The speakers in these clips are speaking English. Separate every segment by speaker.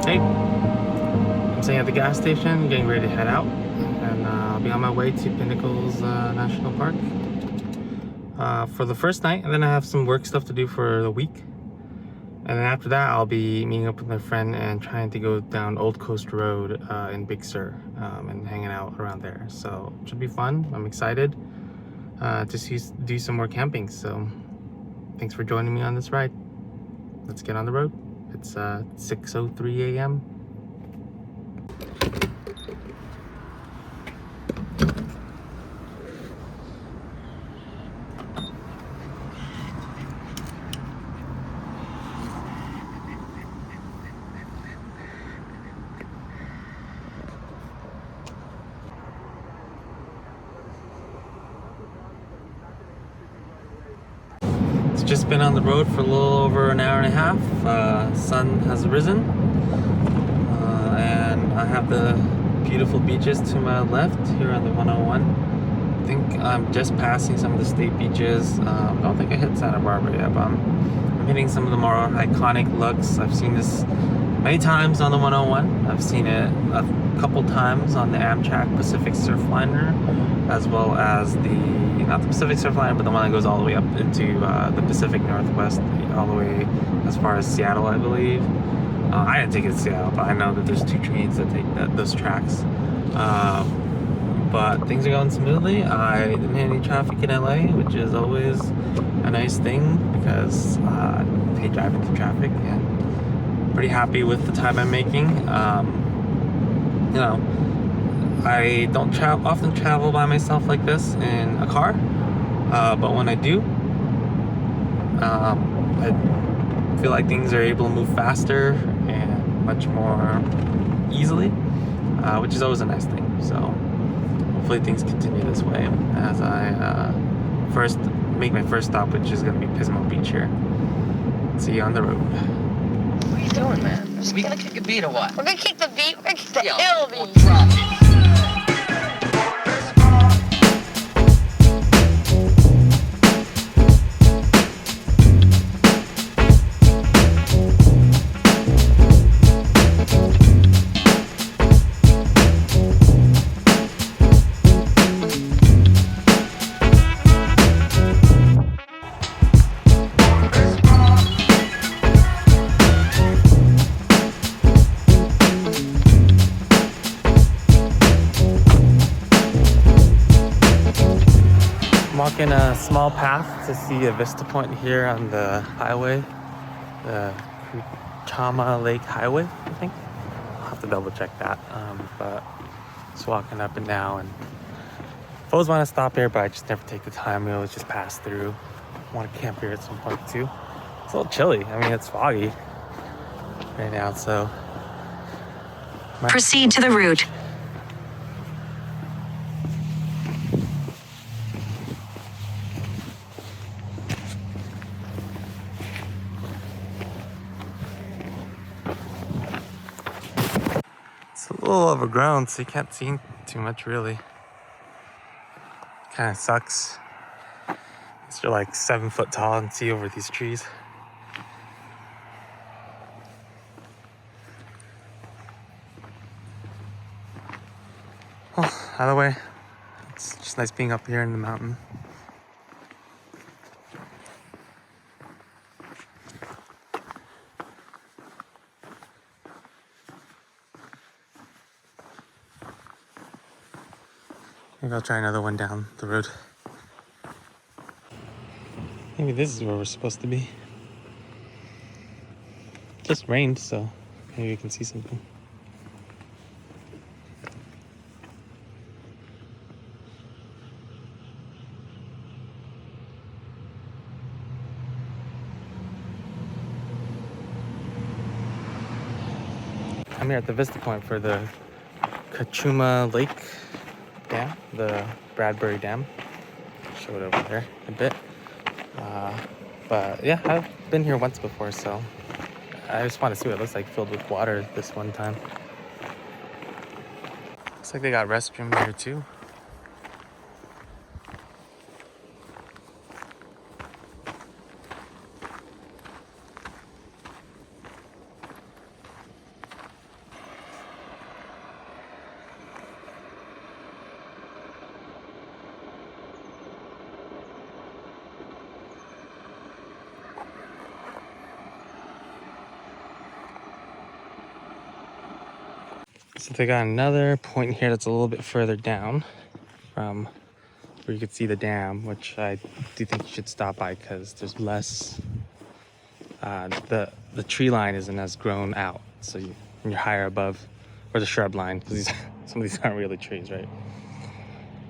Speaker 1: Hey, I'm staying at the gas station, getting ready to head out, and I'll be on my way to Pinnacles National Park for the first night, and then I have some work stuff to do for the week. And then after that, I'll be meeting up with my friend and trying to go down Old Coast Road in Big Sur and hanging out around there. So it should be fun. I'm excited to do some more camping. So thanks for joining me on this ride. Let's get on the road. It's 6:03 a.m. It's just been on the road for a little over an hour and a half. Sun has risen, and I have the beautiful beaches to my left here on the 101. I think I'm just passing some of the state beaches. I don't think I hit Santa Barbara yet, but I'm hitting some of the more iconic looks. I've seen this many times on the 101. I've seen it a couple times on the Amtrak Pacific Surfliner, as well as not the Pacific Surfliner, but the one that goes all the way up into the Pacific Northwest, all the way as far as Seattle, I believe. I didn't take it to Seattle, but I know that there's two trains that take those tracks. But things are going smoothly. I didn't hit any traffic in LA, which is always a nice thing because I hate driving through traffic, and pretty happy with the time I'm making. You know, I don't often travel by myself like this in a car, but when I do, I feel like things are able to move faster and much more easily, which is always a nice thing. So hopefully things continue this way as I make my first stop, which is going to be Pismo Beach here. See you on the road.
Speaker 2: What are you doing, man? We gonna kick a beat or what?
Speaker 3: We're gonna kick the beat. We're gonna kick the
Speaker 2: Yo,
Speaker 3: ill
Speaker 2: we'll
Speaker 3: beat.
Speaker 2: drop it.
Speaker 1: Walking a small path to see a vista point here on the highway, the Cachuma Lake Highway, I think. I'll have to double check that. But just walking up and down, and I've always want to stop here, but I just never take the time. We always just pass through. I want to camp here at some point too. It's a little chilly. I mean, it's foggy right now, so.
Speaker 4: Proceed to the route.
Speaker 1: It's a little overgrown, so you can't see too much, really. Kind of sucks. You're like 7 foot tall and see over these trees. Oh, either way, it's just nice being up here in the mountain. Maybe I'll try another one down the road. Maybe this is where we're supposed to be. It just rained, so maybe we can see something. I'm here at the Vista point for the Cachuma Lake Dam, the Bradbury Dam. Show it over there a bit. But yeah, I've been here once before, so I just want to see what it looks like filled with water this one time. Looks like they got restrooms here too. So they got another point here that's a little bit further down from where you could see the dam, which I do think you should stop by because there's less, the tree line isn't as grown out. So you're higher above, or the shrub line, because some of these aren't really trees, right?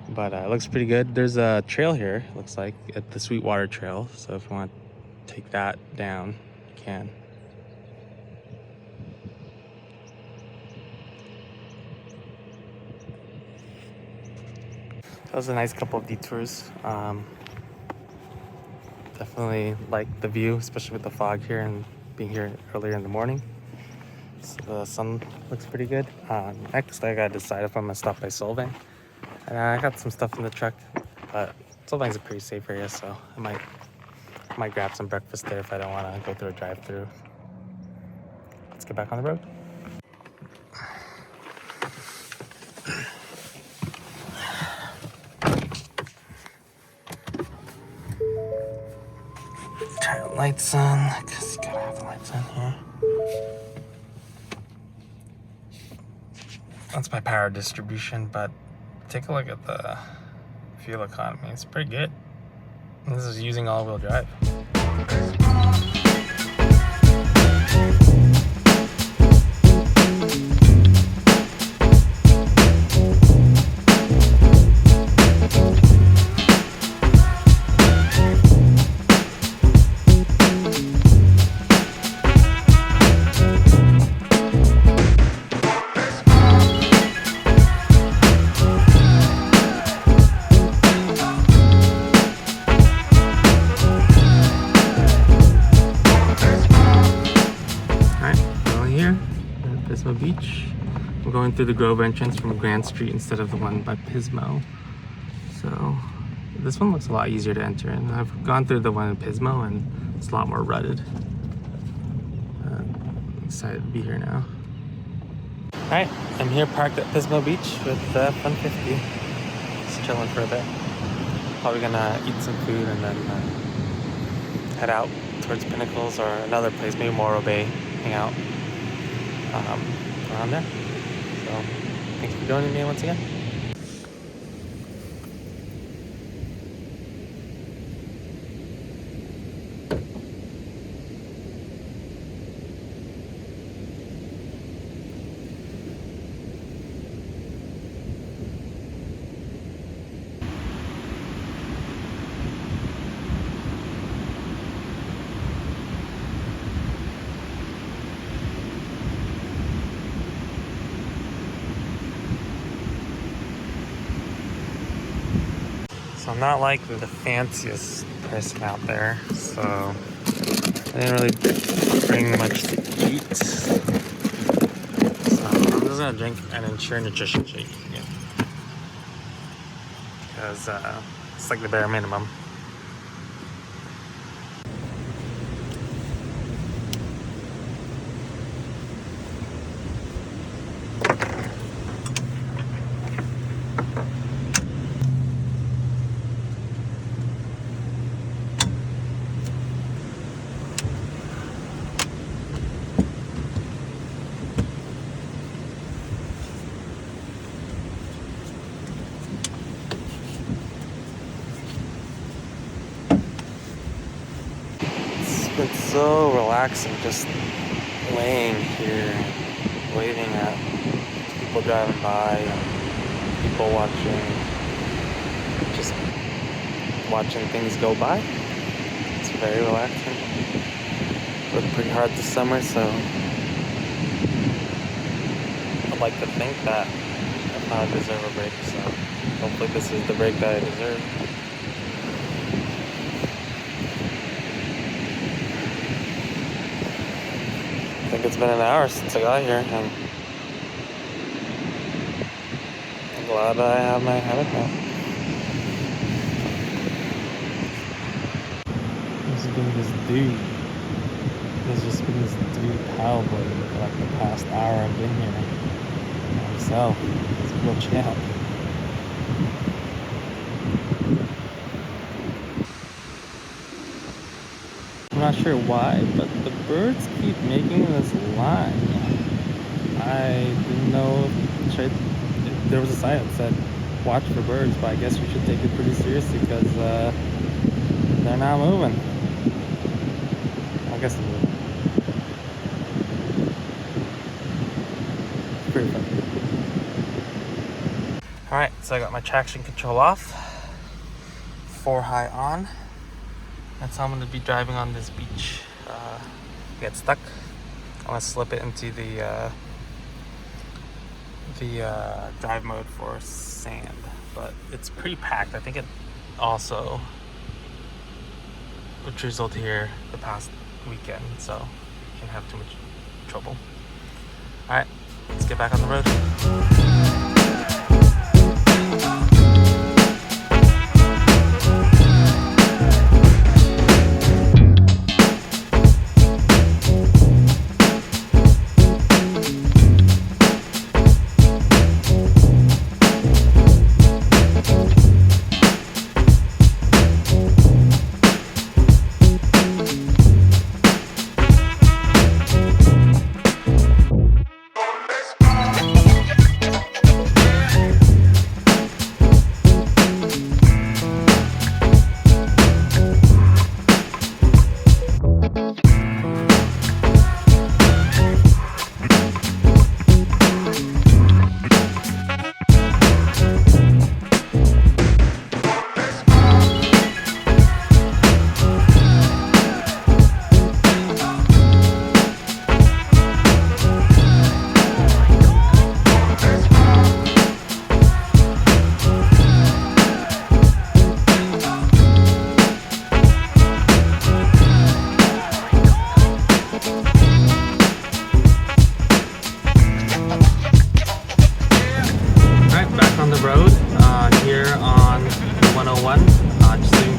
Speaker 1: But it looks pretty good. There's a trail here, looks like, at the Sweetwater Trail. So if you want to take that down, you can. That was a nice couple of detours. Definitely like the view, especially with the fog here and being here earlier in the morning. So the sun looks pretty good. Next, I gotta decide if I'm gonna stop by Solvang. And I got some stuff in the truck, but Solvang's a pretty safe area, so I might grab some breakfast there if I don't want to go through a drive-through. Let's get back on the road. Turn the lights on, because you gotta have the lights on here. That's my power distribution, but take a look at the fuel economy. It's pretty good. This is using all-wheel drive. Pismo Beach. I'm going through the Grove entrance from Grand Street instead of the one by Pismo. So this one looks a lot easier to enter in. I've gone through the one in Pismo and it's a lot more rutted. I'm excited to be here now. Alright, I'm here parked at Pismo Beach with the 150. Just chilling for a bit. Probably gonna eat some food and then head out towards Pinnacles or another place, maybe Morro Bay, hang out. Around there. So thanks for joining me once again. So I'm not like the fanciest person out there, so I didn't really bring much to eat. So I'm just gonna drink an Ensure nutrition shake again, because it's like the bare minimum. It's so relaxing just laying here, waving at people driving by and people watching, just watching things go by. It's very relaxing. Worked pretty hard this summer, so I'd like to think that I deserve a break, so hopefully this is the break that I deserve. I think it's been an hour since I got here, and I'm glad I have my habit now. There's been this dude. There's just been this dude paddleboarding for like the past hour I've been here. Himself. It's a real champ. I'm not sure why, but the birds keep making this line. I didn't know if there was a sign that said watch for birds, but I guess we should take it pretty seriously because they're not moving. I guess they're moving. It's pretty funny. Alright, so I got my traction control off, 4 high on. That's how I'm going to be driving on this beach. Get stuck. I'm going to slip it into the drive mode for sand, but it's pretty packed. I think it also drizzled here the past weekend, so shouldn't have too much trouble. Alright, let's get back on the road.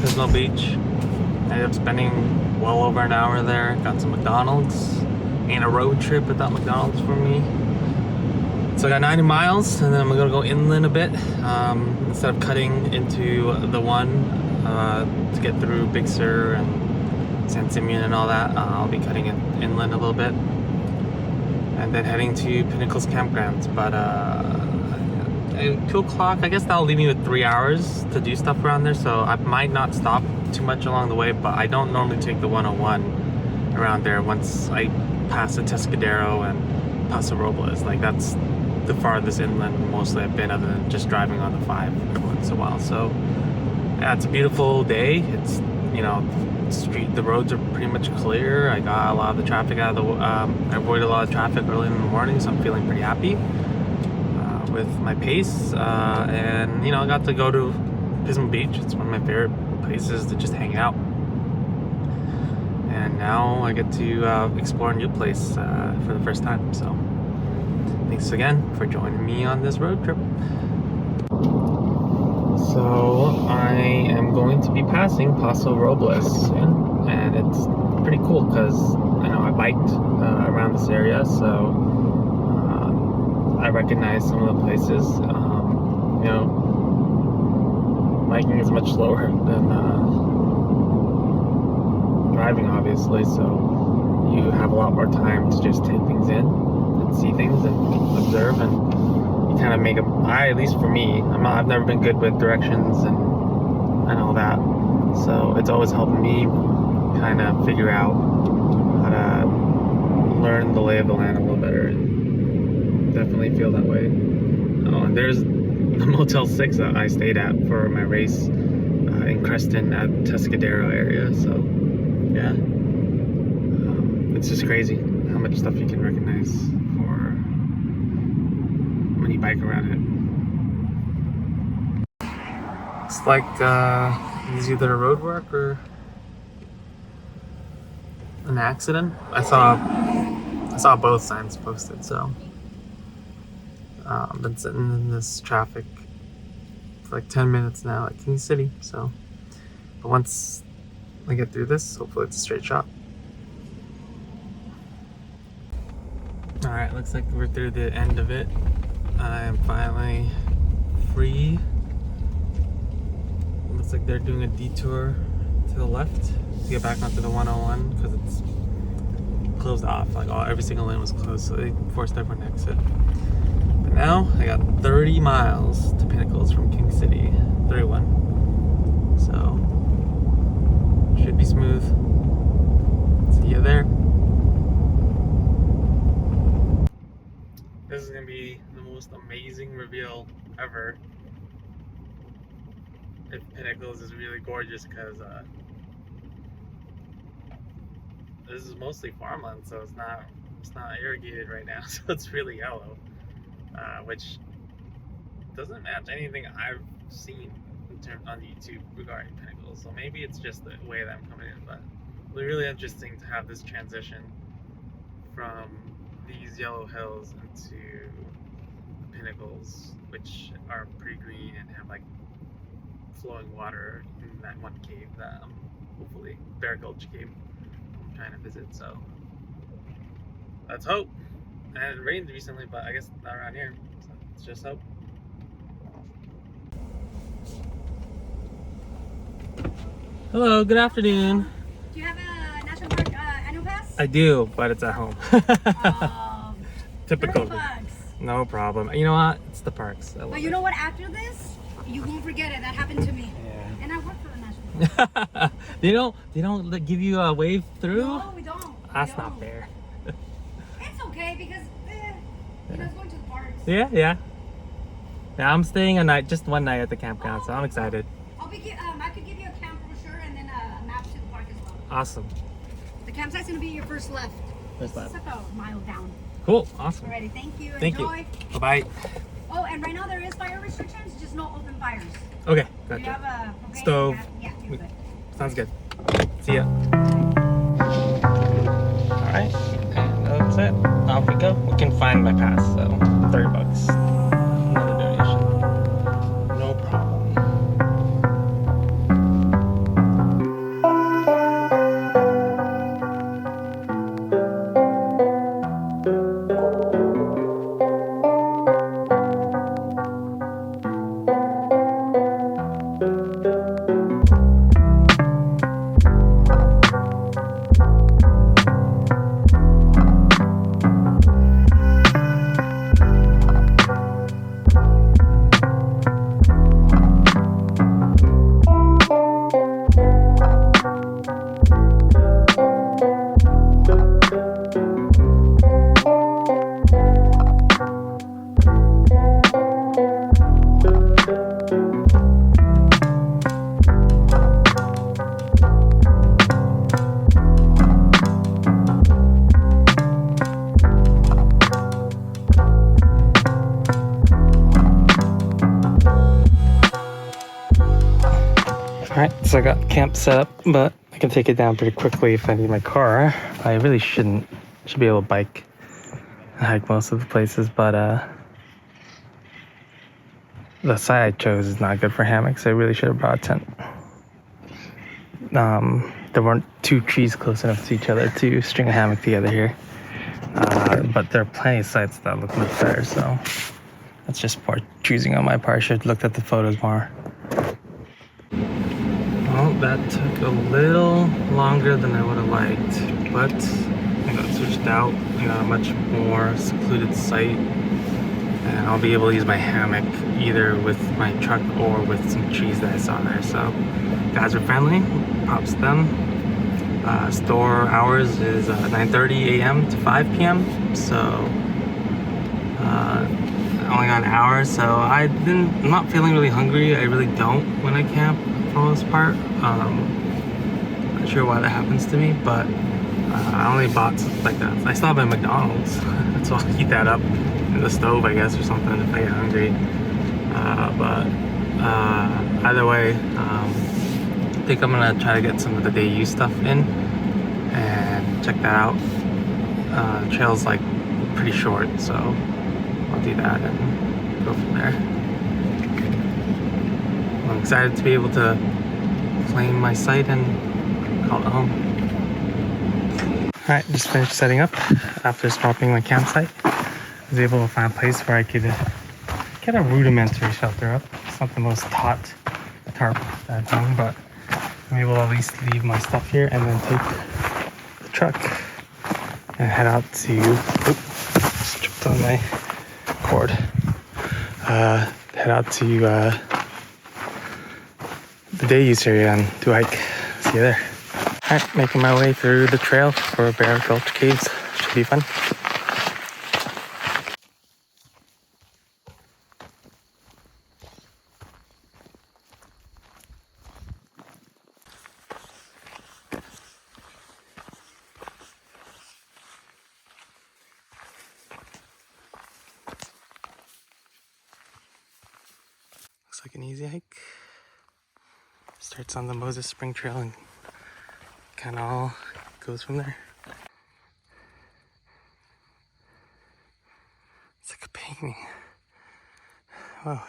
Speaker 1: Pismo Beach. I ended up spending well over an hour there. Got some McDonald's. Ain't a road trip without McDonald's for me. So I got 90 miles, and then I'm gonna go inland a bit. Instead of cutting into the one to get through Big Sur and San Simeon and all that, I'll be cutting it inland a little bit, and then heading to Pinnacles Campground. But at 2 o'clock, I guess that'll leave me with 3 hours to do stuff around there, so I might not stop too much along the way, but I don't normally take the 101 around there once I pass the Tescadero and Paso Robles. Like, that's the farthest inland mostly I've been, other than just driving on the 5 every once in a while. So yeah, it's a beautiful day. It's, you know, the roads are pretty much clear. I got a lot of the traffic out of the I avoided a lot of traffic early in the morning, so I'm feeling pretty happy with my pace. And you know, I got to go to Pismo Beach. It's one of my favorite places to just hang out. And now I get to explore a new place for the first time. So thanks again for joining me on this road trip. So I am going to be passing Paso Robles soon, and it's pretty cool because I know I biked around this area, so I recognize some of the places. You know, biking is much slower than driving, obviously, so you have a lot more time to just take things in and see things and observe, and you kind of make at least for me, I've never been good with directions and all that, so it's always helped me kind of figure out how to learn the lay of the land a little better, and definitely feel that way. Oh, and there's the Motel 6 that I stayed at for my race in Creston at Tuscadero area. So yeah, it's just crazy how much stuff you can recognize for when you bike around it. It's like it's either a road work or an accident. I saw both signs posted, so been sitting in this traffic for like 10 minutes now at King City. So, but once I get through this, hopefully it's a straight shot. All right, looks like we're through the end of it. I am finally free. Looks like they're doing a detour to the left to get back onto the 101 because it's closed off. Like every single lane was closed, so they forced everyone to exit. But now I got 30 miles to Pinnacles from King City, 31. So should be smooth. See you there. This is gonna be the most amazing reveal ever. If Pinnacles is really gorgeous, because this is mostly farmland, so it's not irrigated right now, so it's really yellow, which doesn't match anything I've seen in terms on YouTube regarding Pinnacles. So maybe it's just the way that I'm coming in, but it's really interesting to have this transition from these yellow hills into Pinnacles, which are pretty green and have like flowing water in that one cave that hopefully Bear Gulch Cave I'm trying to visit. So let's hope. And it rained recently, but I guess not around here, so let's just hope. Hello, good afternoon.
Speaker 3: Do you have a National Park annual pass?
Speaker 1: I do, but it's at home. Typical.
Speaker 3: $30.
Speaker 1: No problem. You know what? It's the parks.
Speaker 3: But you know what? After this, you won't forget it. That happened to me.
Speaker 1: Yeah.
Speaker 3: And I work for the National Park.
Speaker 1: they don't give you a wave through?
Speaker 3: No, we don't.
Speaker 1: That's
Speaker 3: we
Speaker 1: not
Speaker 3: don't.
Speaker 1: fair.
Speaker 3: It's okay because, you know, it's going to the parks.
Speaker 1: Yeah. Yeah, I'm staying just one night at the campground, so I'm excited.
Speaker 3: I could give you a camp brochure and then a map to the park as well.
Speaker 1: Awesome.
Speaker 3: The campsite's going to be your first left.
Speaker 1: First left.
Speaker 3: It's about a mile down.
Speaker 1: Cool. Awesome.
Speaker 3: Alrighty, thank you.
Speaker 1: Thank
Speaker 3: Enjoy.
Speaker 1: you. Bye-bye.
Speaker 3: Oh, and right now there is fire restrictions, just no open fires.
Speaker 1: Okay,
Speaker 3: Do you
Speaker 1: gotcha.
Speaker 3: have a propane?
Speaker 1: Stove.
Speaker 3: Yeah, you're good.
Speaker 1: Sounds good. See ya. Alright, and that's it. Off we go. We can find my pass, so $30. Another donation. No problem. Alright, so I got camp set up, but I can take it down pretty quickly if I need my car. I really shouldn't. Should be able to bike and hike most of the places, but the site I chose is not good for hammocks, so I really should have brought a tent. There weren't two trees close enough to each other to string a hammock together here. But there are plenty of sites that look much better, so that's just poor choosing on my part. I should have looked at the photos more. Well, that took a little longer than I would have liked, but I got switched out. I got a much more secluded site, and I'll be able to use my hammock either with my truck or with some trees that I saw there. So guys are friendly, props to them. Store hours is 9:30 a.m. to 5 p.m. So I only got an hour, so I'm not feeling really hungry. I really don't when I camp for the most part. Not sure why that happens to me, but I only bought like I still have my McDonald's, so I'll heat that up in the stove, I guess, or something if I get hungry. But either way, I think I'm gonna try to get some of the day use stuff in and check that out. The trail's like pretty short, so I'll do that and go from there. I'm excited to be able to claim my site and call it home. Alright, just finished setting up after swapping my campsite. I was able to find a place where I could get a rudimentary shelter up. It's not the most taut tarp that I've done, but I'm able to at least leave my stuff here and then take the truck and head out to, just tripped on my cord. Head out to the day use area and do a hike. See you there. Alright, making my way through the trail for Bear Gulch Caves. Should be fun. Looks like an easy hike. Starts on the Moses Spring Trail and kind of all goes from there. It's like a painting. Whoa.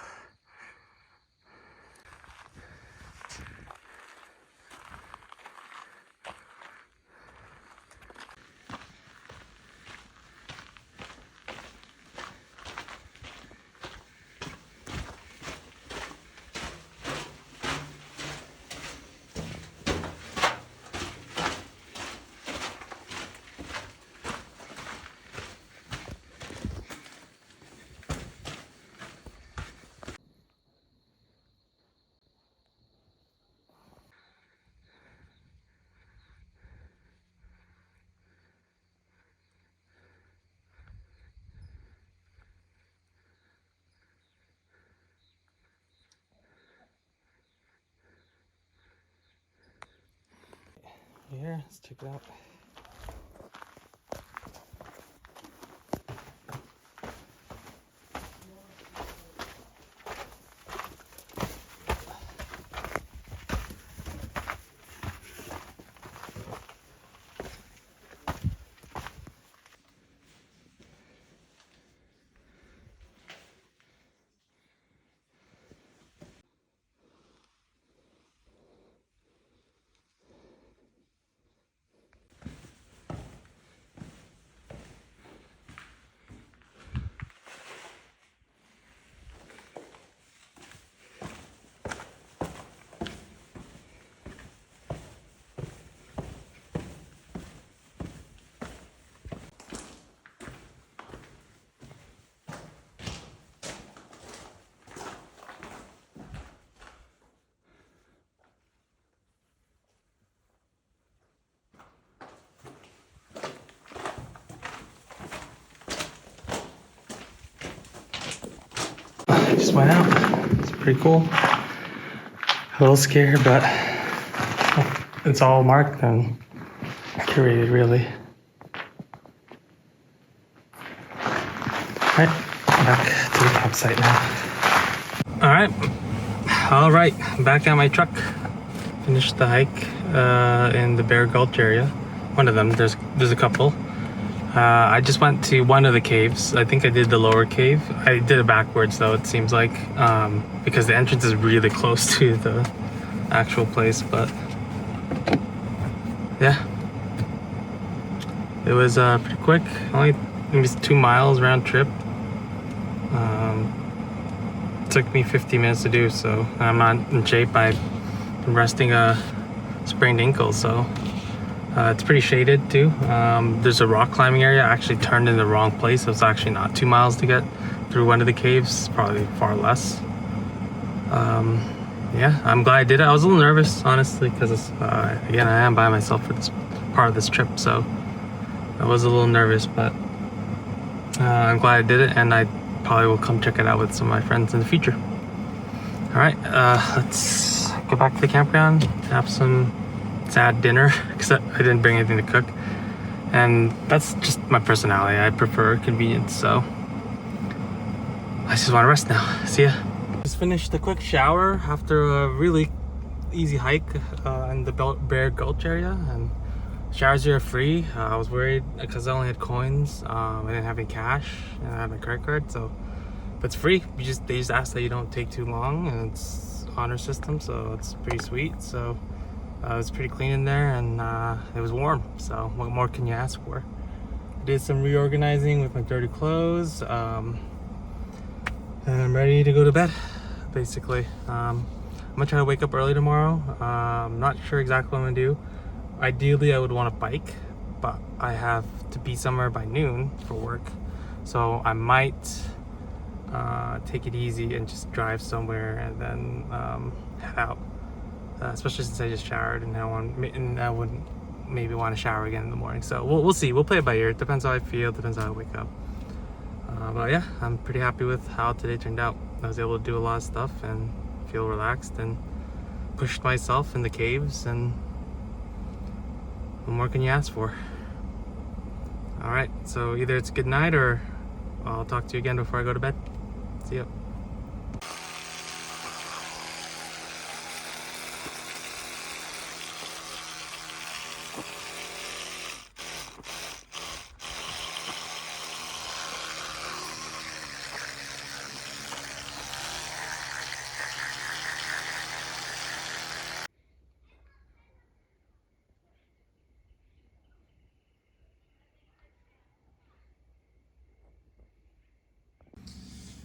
Speaker 1: Yeah, let's check it out. Just went out. It's pretty cool. A little scared, but it's all marked and curated, really. Alright, back to the campsite now. Alright, back at my truck. Finished the hike in the Bear Gulch area. One of them, there's a couple. I just went to one of the caves. I think I did the lower cave. I did it backwards though, it seems like, because the entrance is really close to the actual place, but yeah. It was pretty quick, only maybe 2 miles round trip. Took me 50 minutes to do, so I'm not in shape. I've been resting a sprained ankle, so it's pretty shaded too. There's a rock climbing area. I actually turned in the wrong place, so it's actually not 2 miles to get through one of the caves, probably far less. yeah, I'm glad I did it. I was a little nervous, honestly, because again, I am by myself for this part of this trip, so I was a little nervous, but I'm glad I did it, and I probably will come check it out with some of my friends in the future. All right, let's go back to the campground, have some sad dinner, because I didn't bring anything to cook, and that's just my personality. I prefer convenience, so I just want to rest now. See ya. Just finished a quick shower after a really easy hike in the Bear Gulch area, and showers here are free. I was worried because I only had coins. I didn't have any cash, and I had my credit card, so but it's free. They just ask that you don't take too long, and it's honor system, so it's pretty sweet. So it was pretty clean in there, and it was warm. So what more can you ask for? I did some reorganizing with my dirty clothes, and I'm ready to go to bed. Basically, I'm gonna try to wake up early tomorrow. I'm not sure exactly what I'm gonna do. Ideally, I would want to bike, but I have to be somewhere by noon for work, so I might take it easy and just drive somewhere and then head out. Especially since I just showered, and I would maybe want to shower again in the morning. So we'll see. We'll play it by ear. It depends how I feel. Depends how I wake up. But yeah, I'm pretty happy with how today turned out. I was able to do a lot of stuff and feel relaxed and pushed myself in the caves, and what more can you ask for? All right, so either it's good night or I'll talk to you again before I go to bed. See ya.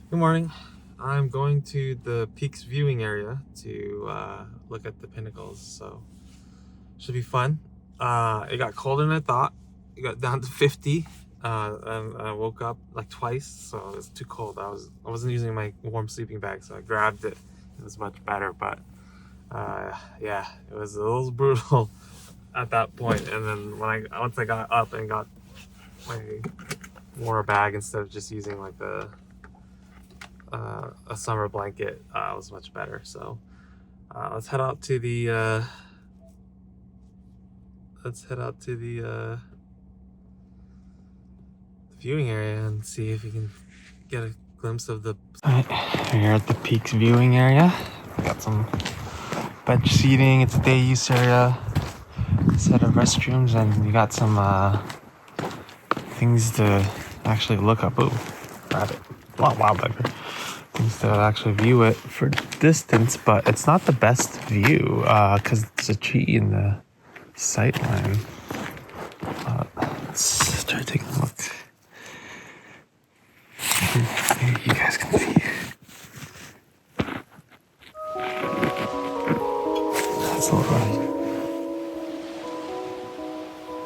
Speaker 1: Good morning. I'm going to the Peaks viewing area to look at the pinnacles, so should be fun. It got colder than I thought. It got down to 50, and I woke up like twice, so it was too cold. I wasn't using my warm sleeping bag, so I grabbed it. It was much better, but yeah, it was a little brutal at that point. And then once I got up and wore a bag instead of just using like a summer blanket, was much better. So let's head out to the viewing area and see if we can get a glimpse of the. Alright, we're here at the Peaks viewing area. We got some bench seating. It's a day use area, set of restrooms, and we got some things to actually look up. Ooh, rabbit. Wow, baby. Things to actually view it for distance, but it's not the best view because there's a tree in the sight line. Let's try taking a look. Maybe you guys can see. That's a little right.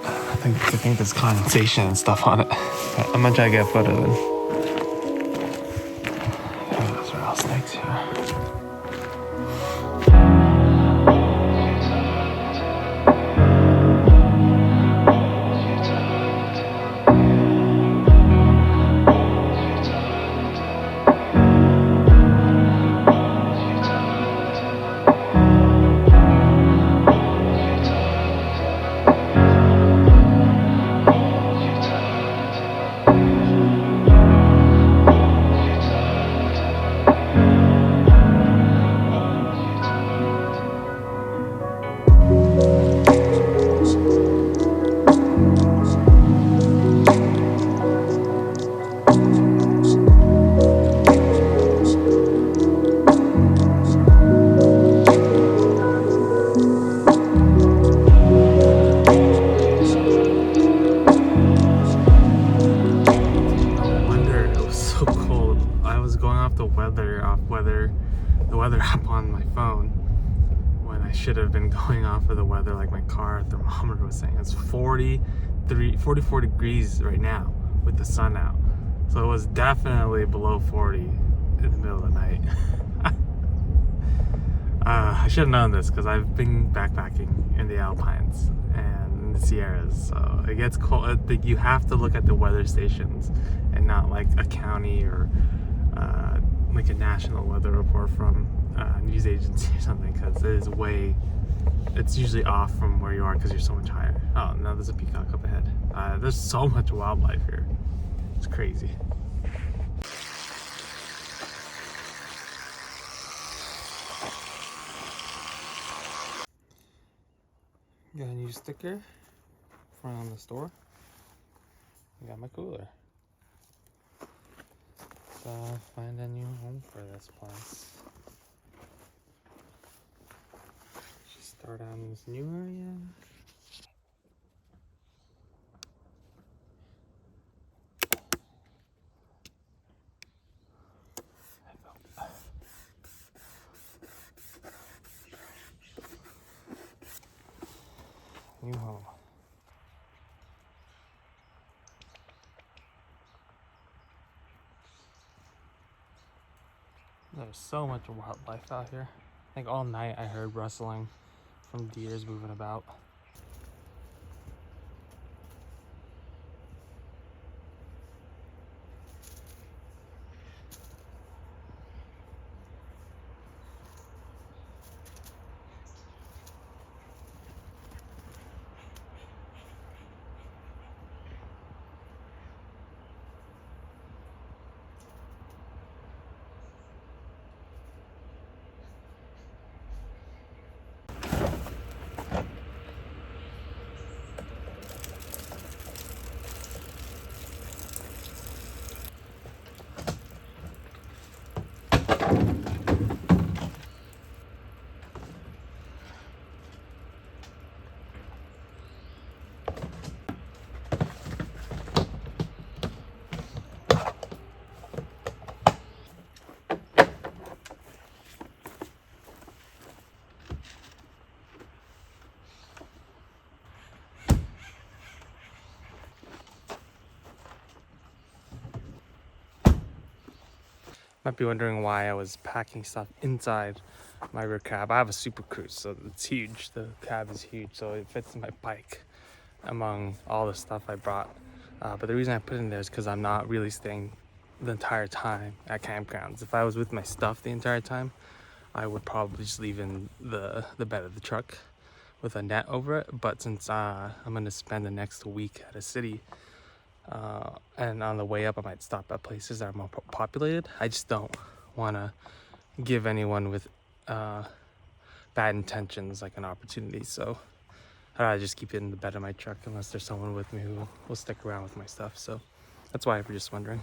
Speaker 1: I think there's condensation and stuff on it. I'm gonna try to get a photo then. Snakes here. The weather app on my phone when I should have been going off of the weather like my car thermometer was saying. It's 44 degrees right now with the sun out, so it was definitely below 40 in the middle of the night. I should have known this because I've been backpacking in the Alpines and in the Sierras, so it gets cold. You have to look at the weather stations and not like a county or like a national weather report from a news agency or something, because it's usually off from where you are because you're so much higher. Oh, now there's a peacock up ahead. There's so much wildlife here. It's crazy. Got a new sticker from the store. I got my cooler. So find a new home for this place. Just start out in this new area. New home. There's so much wildlife out here. I think all night I heard rustling from deers moving about. Might be wondering why I was packing stuff inside my rear cab. I have a Super Cruise, so it's huge. The cab is huge, so it fits in my bike among all the stuff I brought. But the reason I put it in there is because I'm not really staying the entire time at campgrounds. If I was with my stuff the entire time, I would probably just leave in the bed of the truck with a net over it. But since I'm gonna spend the next week at a city, and on the way up I might stop at places that are more populated, I just don't want to give anyone with bad intentions like an opportunity. So I just keep it in the bed of my truck unless there's someone with me who will stick around with my stuff. So that's why if you're just wondering.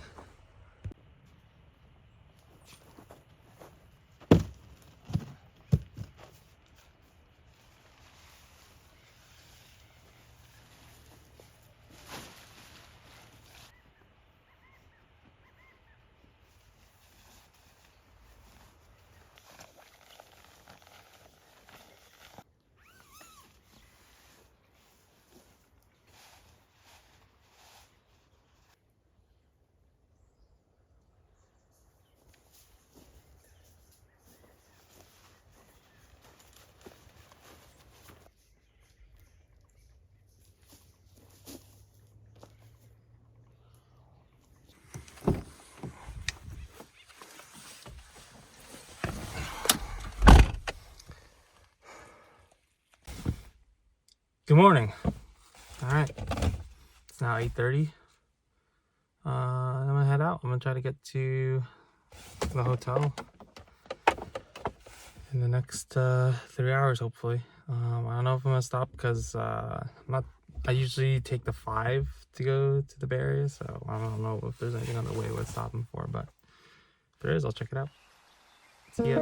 Speaker 1: Good morning. All right, it's now 8:30. I'm gonna head out. I'm gonna try to get to the hotel in the next 3 hours, hopefully. I don't know if I'm gonna stop because I usually take the 5 to go to the Bay Area, so I don't know if there's anything on the way worth stopping for, but if there is, I'll check it out. See ya.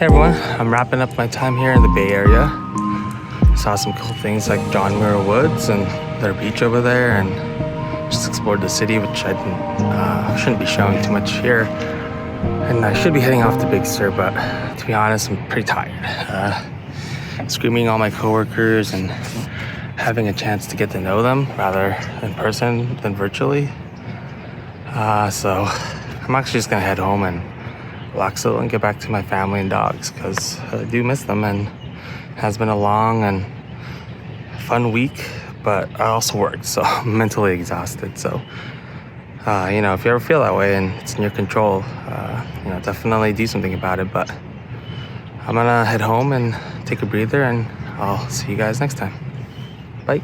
Speaker 1: Hey everyone, I'm wrapping up my time here in the Bay Area. Saw some cool things like John Muir Woods and their beach over there, and just explored the city, which I shouldn't be showing too much here. And I should be heading off to Big Sur, but to be honest, I'm pretty tired. Screaming all my coworkers and having a chance to get to know them rather in person than virtually. So I'm actually just gonna head home and relax a little and get back to my family and dogs, because I do miss them, and it has been a long and fun week, but I also worked, so I'm mentally exhausted. So you know, if you ever feel that way and it's in your control, you know, definitely do something about it. But I'm gonna head home and take a breather, and I'll see you guys next time. Bye.